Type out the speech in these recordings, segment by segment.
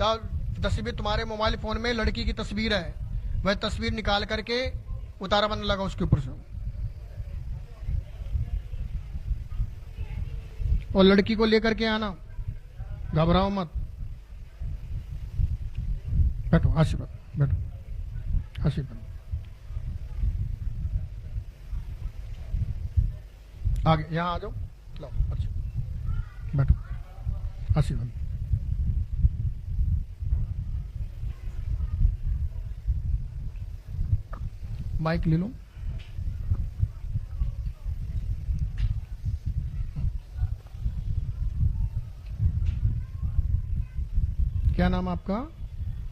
तस्वीर तुम्हारे mobile phone में लड़की की तस्वीर है, वह तस्वीर निकाल करके उतारा बनने लगा उसके ऊपर से, और लड़की को लेकर के आना, घबराओ मत। बैठो आशीर्वाद, बैठो आशीर्वाद। आगे यहाँ आ जाओ, लो अच्छा बैठो आशीर्वाद। माइक ले लो। क्या नाम आपका?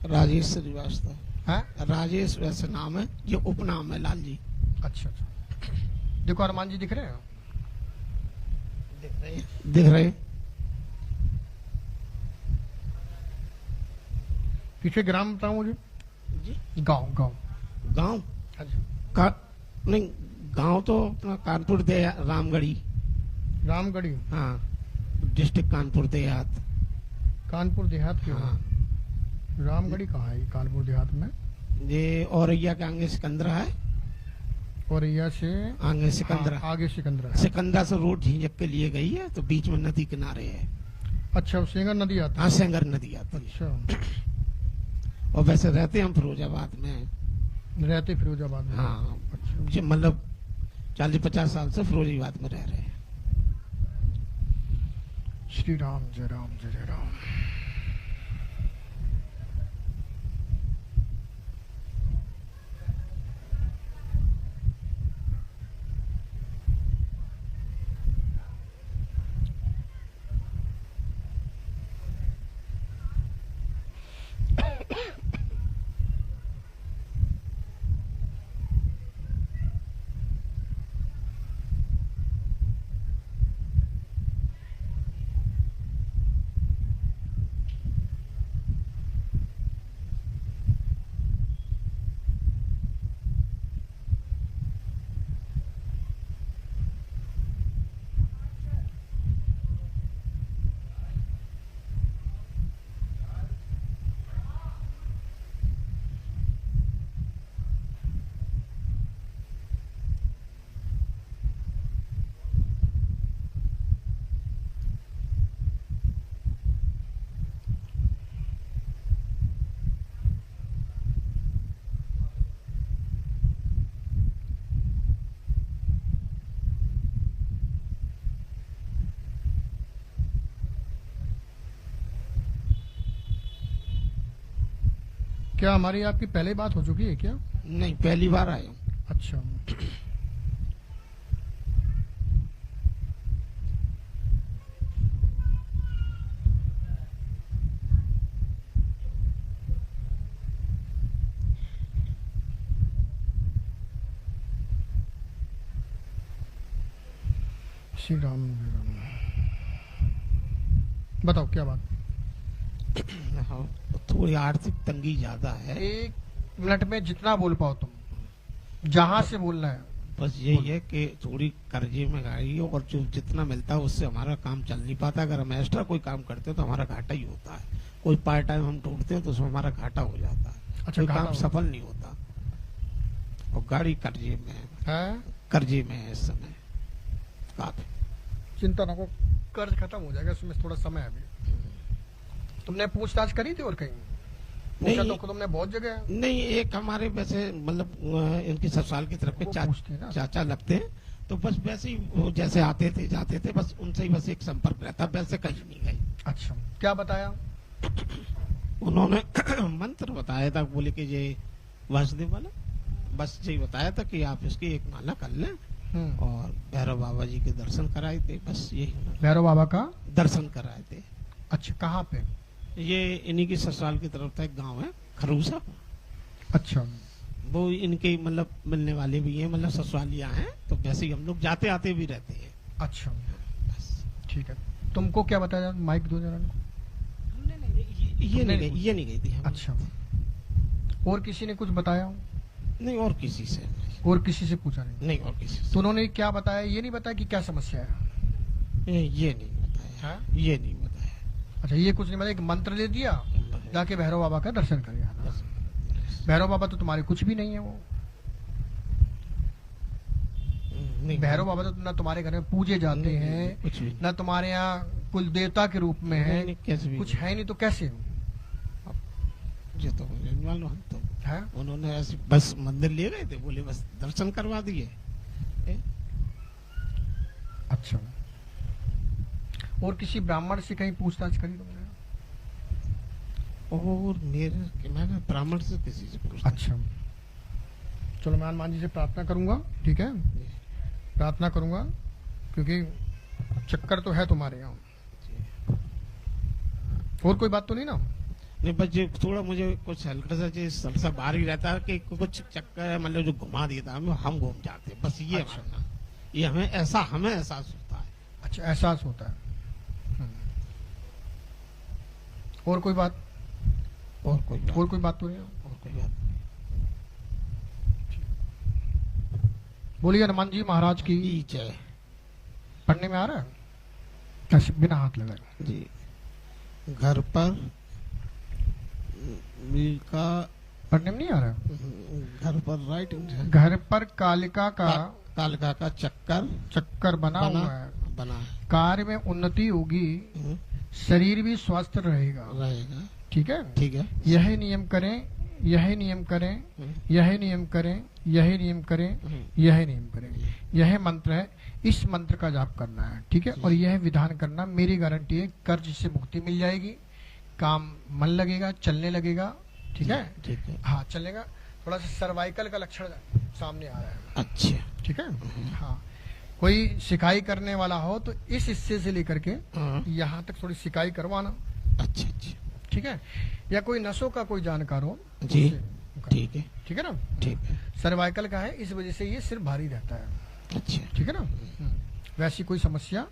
राजेश श्रीवास्तव है? राजेश वैसे नाम है, ये उपनाम है लाल जी। अच्छा अच्छा। देखो अरमान जी दिख रहे हैं? दिख रहे। पीछे ग्राम बताओ मुझे जी। गांव गांव गांव हाँ जी। नहीं, गांव तो अपना कानपुर दे रामगढ़ी। रामगढ़ी? हाँ, डिस्ट्रिक्ट कानपुर देहात। कानपुर देहात क्यों? हाँ। रामगढ़ी कहाँ है कानपुर देहात में? ये औरैया के आगे सिकंदरा है। औरैया से आगे सिकंदरा। हाँ, आगे सिकंदरा है। सिकंदरा से रोड झींझक के लिए गई है, तो बीच में नदी किनारे है। अच्छा, सेंगर नदी आती है? हाँ, सेंगर नदी आती है। अच्छा। और वैसे रहते हैं हम फिरोजाबाद में। रहते फिरोजाबाद में? हाँ, अच्छा। मतलब 40-50 साल से फिरोजाबाद में रह रहे हैं। श्री राम जय राम जय जय राम। क्या हमारी आपकी पहले बात हो चुकी है क्या? नहीं, पहली बार आए हूँ। अच्छा। श्री राम बताओ क्या बात? हाँ, थोड़ी आर्थिक तंगी ज्यादा है। 1 मिनट में जितना बोल पाओ तुम, जहां से बोलना है। बस यही है कि थोड़ी कर्जे में गाड़ी है, और जो जितना मिलता है उससे हमारा काम चल नहीं पाता। अगर हम एक्स्ट्रा कोई काम करते हैं तो हमारा घाटा ही होता है। कोई पार्ट टाइम हम ढूंढते हैं तो उसमें हमारा घाटा हो जाता है। अच्छा, कोई घाटा काम सफल नहीं होता। और गाड़ी कर्जे में है? कर्जे में है इस समय काफी। चिंता ना करो, कर्ज खत्म हो जाएगा, इसमें थोड़ा समय है अभी। तुमने पूछताछ करी थी और कहीं पूछा? तो तुमने बहुत जगह। नहीं, एक हमारे वैसे मतलब इनकी ससुराल की तरफ के चाचा लगते हैं, तो बस वैसे ही वो जैसे आते थे जाते थे, बस उनसे ही बस एक संपर्क रहता, वैसे कहीं नहीं गए। अच्छा, क्या बताया उन्होंने? मंत्र बताया था, बोले कि ये वासुदेव वाला, बस यही बताया था कि आप इसकी एक माला कर लें, और भैरव बाबा जी के दर्शन कराए थे, बस यही। भैरव बाबा का दर्शन कराए थे। अच्छा, कहाँ पे? ये इन्हीं की ससुराल की तरफ था, एक गांव है खरूसा। अच्छा। वो इनके मतलब मिलने वाले भी हैं, मतलब ससुरालियां हैं, तो वैसे ही हम लोग जाते आते भी रहते हैं। अच्छा, ठीक है। तुमको क्या बताया? माइक दो जरा। ये नहीं गई थी। अच्छा, और किसी ने कुछ बताया? नहीं, और किसी से पूछा नहीं? और किसी से। तो उन्होंने क्या बताया? ये नहीं बताया कि क्या समस्या है? ये नहीं बताया। हाँ? ये नहीं बताया। अच्छा, ये कुछ नहीं बताया, एक मंत्र दे दिया जाके भैरव बाबा का दर्शन कर आना। भैरव बाबा तो तुम्हारे कुछ भी नहीं है, वो भैरव बाबा तो ना तुम्हारे घर में पूजे जाते हैं, कुछ भी ना तुम्हारे यहाँ कुल देवता के रूप में है, कुछ है नहीं, तो कैसे जो तो मुझे नहीं मालूम, हम तो है? उन्होंने ऐसे बस मंदिर ले गए थे, बोले बस दर्शन करवा दिए। अच्छा, और किसी ब्राह्मण से कहीं पूछताछ करी तुमने? और मैंने ब्राह्मण से किसी से पूछा। अच्छा, चलो मैं हनुमान जी से प्रार्थना करूंगा, ठीक है, प्रार्थना करूंगा, क्योंकि चक्कर तो है तुम्हारे यहाँ। और कोई बात तो नहीं ना? नहीं, बस ये थोड़ा मुझे कुछ हल्का सा सा बाहर ही रहता है कि कुछ चक्कर है, मतलब जो घुमा देता है हम घूम जाते हैं, बस ये अच्छा। मानना, ये हमें एहसास होता है। अच्छा, एहसास होता है। और कोई बात? और कोई बात तो नहीं है? और कोई बात बोलिए हनुमान जी महाराज की जय। पढ़ने में आ रहा है? कैसे बिना हाथ लगाए? जी, घर पर का पढ़ने में नहीं आ रहा? घर पर राइट, घर पर कालिका का चक्कर बना हुआ है, बना कार्य में उन्नति होगी, शरीर भी स्वस्थ रहेगा। ठीक है, ठीक है। यही नियम करें, यही नियम करें, यही नियम करें, यही नियम करें, यही नियम करें। यह मंत्र है, इस मंत्र का जाप करना है, ठीक है, और यह विधान करना, मेरी गारंटी है कर्ज से मुक्ति मिल जाएगी, काम मन लगेगा, चलने लगेगा, ठीक है, ठीक है। हाँ चलेगा। थोड़ा सा सर्वाइकल का लक्षण सामने आ रहा है। अच्छा, ठीक है, हाँ, कोई सिकाई करने वाला हो तो इस हिस्से से लेकर के यहाँ तक थोड़ी सिकाई करवाना। अच्छा अच्छा, ठीक है, या कोई नसों का कोई जानकार हो जी, उससे ठीक है, ठीक है ना? ठीक है। सर्वाइकल का है, इस वजह से ये सिर भारी रहता है। अच्छा, ठीक है ना? वैसी कोई समस्या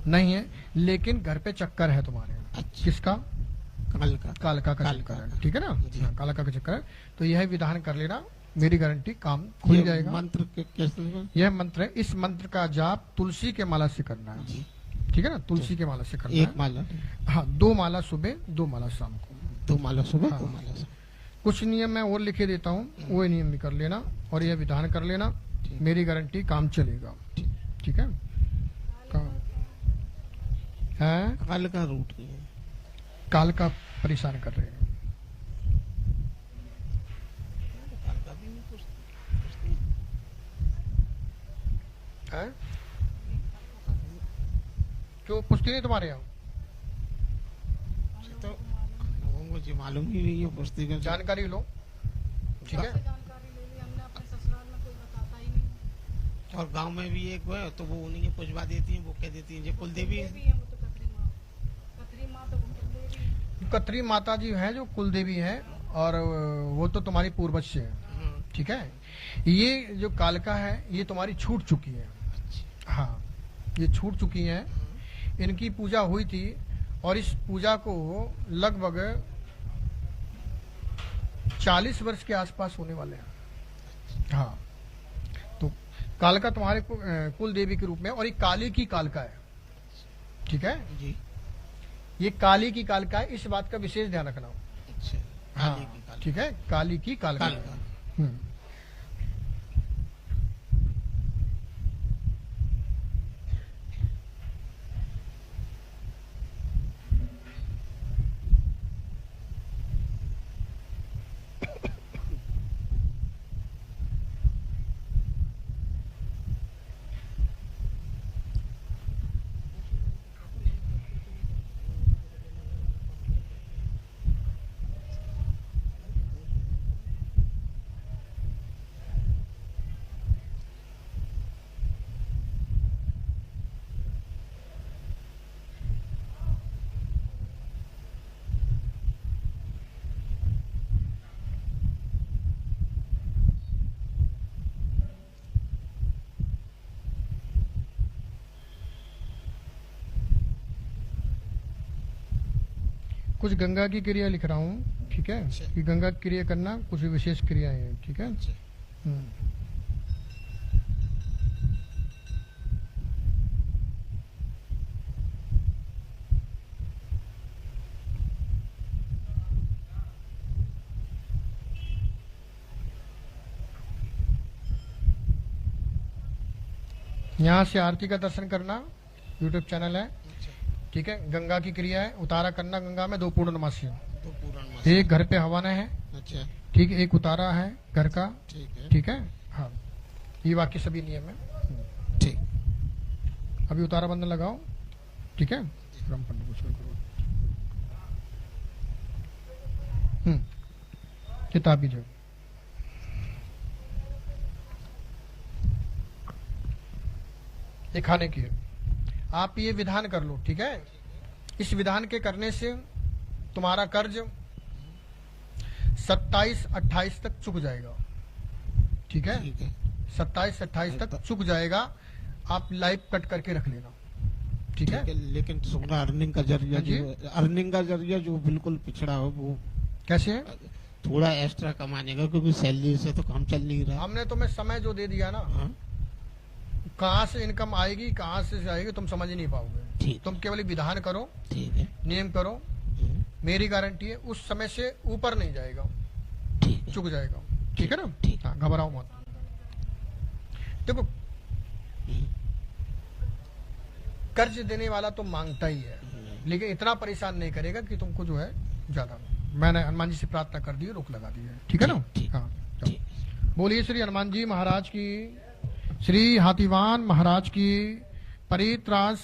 नहीं है, लेकिन घर पे चक्कर है तुम्हारे। अच्छा। किसका? कालका का कालका चक्कर का। है, ठीक है ना? जी। हाँ, कालका का चक्कर है, तो यह विधान कर लेना, मेरी गारंटी काम खुल जाएगा। मंत्र कैसे? यह मंत्र है, इस मंत्र का जाप तुलसी के माला से करना है। जी, ठीक है ना? तुलसी के माला से करना एक है। माला, हाँ, 2 माला सुबह, 2 माला शाम को। 2 माला सुबह, हाँ। 2 माला शाम। कुछ नियम मैं और लिखे देता हूँ, वो नियम भी कर लेना और यह विधान कर लेना, मेरी गारंटी काम चलेगा। ठीक है? काम है। काल का रूट नहीं है। काल का परेशान कर रहे हैं। काल का भी नहीं पूछते। हैं? क्यों पूछती नहीं तुम्हारे यहाँ? तो मुझे मालूम ही नहीं है, पूछती का जानकारी लो, ठीक है? और गांव में भी एक है, तो वो उन्हीं के पुजवा देती हैं, वो कह देती हैं, ये कुल देवी है। कतरी माता जी है जो कुल देवी है, और वो तो तुम्हारी पूर्वज से है। ठीक है, ये जो कालका है ये तुम्हारी छूट चुकी है। हाँ, ये छूट चुकी है, इनकी पूजा हुई थी, और इस पूजा को लगभग 40 वर्ष के आसपास होने वाले हैं। हाँ, तो कालका तुम्हारे कुल देवी के रूप में, और ये काली की कालका है। ठीक है जी, ये काली की कालका है, इस बात का विशेष ध्यान रखना। अच्छा, हाँ, काली की काल। ठीक है, काली की कालका। कालका। कुछ गंगा की क्रिया लिख रहा हूँ, ठीक है, कि गंगा की क्रिया करना कुछ विशेष क्रियाएं हैं। ठीक है, यहाँ से आरती का दर्शन करना, यूट्यूब चैनल है, ठीक है। गंगा की क्रिया है, उतारा करना गंगा में 2 पूर्णमासी, तो पूर्ण एक घर पे हवन है, अच्छा ठीक है, एक उतारा है घर का, ठीक है ठीक है। हाँ, ये बाकी सभी नियम है। ठीक। अभी उतारा बंधन लगाओ, ठीक है। ब्रह्म पंडित को शुरू करो। किताब भी जो ये खाने की है, आप ये विधान कर लो, ठीक है। इस विधान के करने से तुम्हारा कर्ज 27-28 तक चुक जाएगा, ठीक है। ठीक है 27-28 तक चुक जाएगा। आप लाइव कट करके रख लेना, ठीक है। लेकिन थोड़ा अर्निंग का जरिया हाँ जी। जो अर्निंग का जरिया जो बिल्कुल पिछड़ा हो वो कैसे है? थोड़ा एक्स्ट्रा कमाने का, क्योंकि सैलरी से तो काम चल नहीं रहा। हमने तुम्हें समय जो दे दिया ना, हाँ, कहाँ से इनकम आएगी, कहाँ से आएगी, तुम समझ ही नहीं पाओगे। ठीक तुम केवल विधान करो, ठीक है नियम करो, मेरी गारंटी है उस समय से ऊपर नहीं जाएगा, ठीक है चुक जाएगा, ठीक है ना। ठीक। हाँ, घबराओ मत। देखो, कर्ज देने वाला तो मांगता ही है, लेकिन इतना परेशान नहीं करेगा कि तुमको जो है ज्यादा। मैंने हनुमान जी से प्रार्थना कर दी, रोक लगा दी है, ठीक है ना। ठीक। हाँ, चलो। ठीक। बोलिए श्री हनुमान जी महाराज की, श्री हाथीवान महाराज की, परित्रास